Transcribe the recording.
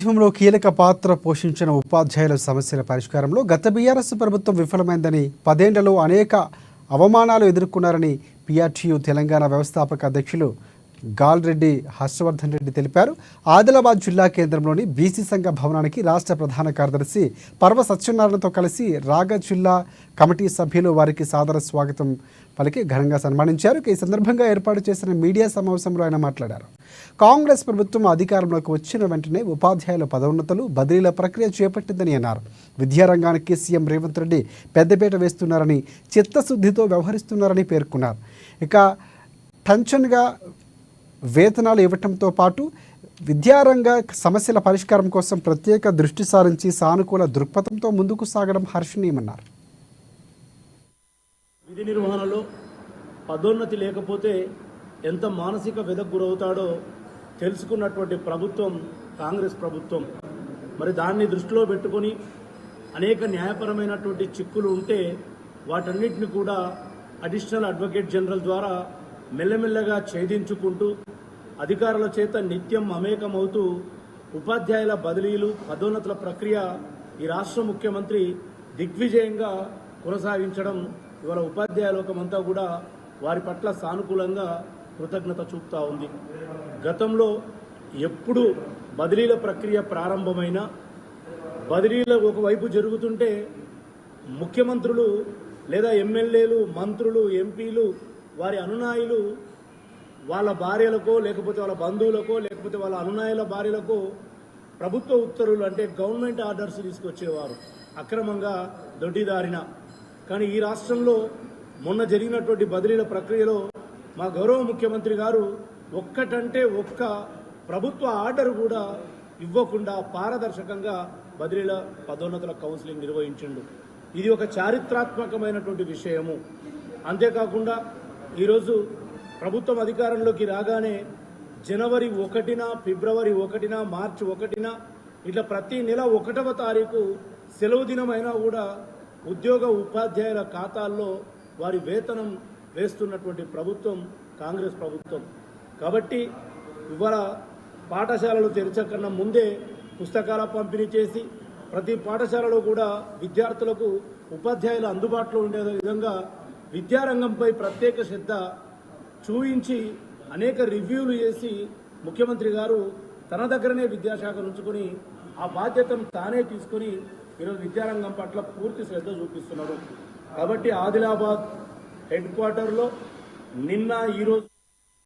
ఉద్యమంలో కీలక పాత్ర పోషించిన ఉపాధ్యాయుల సమస్యల పరిష్కారంలో గత బీఆర్ఎస్ ప్రభుత్వం విఫలమైందని 10 ఏళ్లలో అనేక అవమానాలు ఎదుర్కొన్నారని పీఆర్టీయూ తెలంగాణ వ్యవస్థాపక అధ్యక్షులు గాల్రెడ్డి హర్షవర్ధన్ రెడ్డి తెలిపారు. ఆదిలాబాద్ జిల్లా కేంద్రంలోని బీసీ సంఘ భవనానికి రాష్ట్ర ప్రధాన కార్యదర్శి పర్వ సత్యనారాయణతో కలిసి రాగ జిల్లా కమిటీ సభ్యులు వారికి సాదర స్వాగతం పలికి ఘనంగా సన్మానించారు. ఈ సందర్భంగా ఏర్పాటు చేసిన మీడియా సమావేశంలో ఆయన మాట్లాడారు. కాంగ్రెస్ ప్రభుత్వం అధికారంలోకి వచ్చిన వెంటనే ఉపాధ్యాయుల పదోన్నతులు బదిలీల ప్రక్రియ చేపట్టిందని అన్నారు. విద్యారంగానికి సీఎం రేవంత్ రెడ్డి పెద్దపీట వేస్తున్నారని, చిత్తశుద్ధితో వ్యవహరిస్తున్నారని పేర్కొన్నారు. ఇక టెన్షన్గా వేతనాలు ఇవ్వటంతో పాటు విద్యారంగ సమస్యల పరిష్కారం కోసం ప్రత్యేక దృష్టి సారించి సానుకూల దృక్పథంతో ముందుకు సాగడం హర్షణీయమన్నారు. విధి నిర్వహణలో పదోన్నతి లేకపోతే ఎంత మానసిక వ్యధకు గురవుతాడో తెలుసుకున్నటువంటి ప్రభుత్వం కాంగ్రెస్ ప్రభుత్వం. మరి దాన్ని దృష్టిలో పెట్టుకొని అనేక న్యాయపరమైనటువంటి చిక్కులు ఉంటే వాటన్నిటిని కూడా అడిషనల్ అడ్వకేట్ జనరల్ ద్వారా మెల్లమెల్లగా ఛేదించుకుంటూ అధికారుల చేత నిత్యం మమేకమవుతూ ఉపాధ్యాయుల బదిలీలు పదోన్నతుల ప్రక్రియ ఈ రాష్ట్ర ముఖ్యమంత్రి దిగ్విజయంగా కొనసాగించడం ఇవాళ ఉపాధ్యాయ లోకమంతా కూడా వారి పట్ల సానుకూలంగా కృతజ్ఞత చూపుతూ ఉంది. గతంలో ఎప్పుడు బదిలీల ప్రక్రియ ప్రారంభమైన బదిలీలు ఒకవైపు జరుగుతుంటే ముఖ్యమంత్రులు లేదా ఎమ్మెల్యేలు, మంత్రులు, ఎంపీలు, వారి అనునాయులు వాళ్ళ భార్యలకో లేకపోతే వాళ్ళ బంధువులకో లేకపోతే వాళ్ళ అనునాయుల భార్యలకో ప్రభుత్వ ఉత్తర్వులు అంటే గవర్నమెంట్ ఆర్డర్స్ తీసుకొచ్చేవారు అక్రమంగా దొడ్డిదారిన. కానీ ఈ రాష్ట్రంలో మొన్న జరిగినటువంటి బదిలీల ప్రక్రియలో మా గౌరవ ముఖ్యమంత్రి గారు ఒక్కటంటే ఒక్క ప్రభుత్వ ఆర్డర్ కూడా ఇవ్వకుండా పారదర్శకంగా బదిలీల పదోన్నతుల కౌన్సిలింగ్ నిర్వహించిండు. ఇది ఒక చారిత్రాత్మకమైనటువంటి విషయము. అంతేకాకుండా ఈరోజు ప్రభుత్వం అధికారంలోకి రాగానే జనవరి 1న, ఫిబ్రవరి 1న, మార్చి 1న ఇట్లా ప్రతి నెల 1వ తారీఖు సెలవు దినమైనా కూడా ఉద్యోగ ఉపాధ్యాయుల ఖాతాల్లో వారి వేతనం వేస్తున్నటువంటి ప్రభుత్వం కాంగ్రెస్ ప్రభుత్వం. కాబట్టి ఇవాళ పాఠశాలలు తెరచకన్నా ముందే పుస్తకాల పంపిణీ చేసి ప్రతి పాఠశాలలో కూడా విద్యార్థులకు ఉపాధ్యాయులు అందుబాటులో ఉండే విధంగా విద్యారంగంపై ప్రత్యేక శ్రద్ధ చూయించి అనేక రివ్యూలు చేసి ముఖ్యమంత్రి గారు తన దగ్గరనే విద్యాశాఖ ఉంచుకొని ఆ బాధ్యతను తానే తీసుకొని ఈరోజు విద్యారంగం పట్ల పూర్తి శ్రద్ధ చూపిస్తున్నారు. కాబట్టి ఆదిలాబాద్ హెడ్ క్వార్టర్లో నిన్న ఈరోజు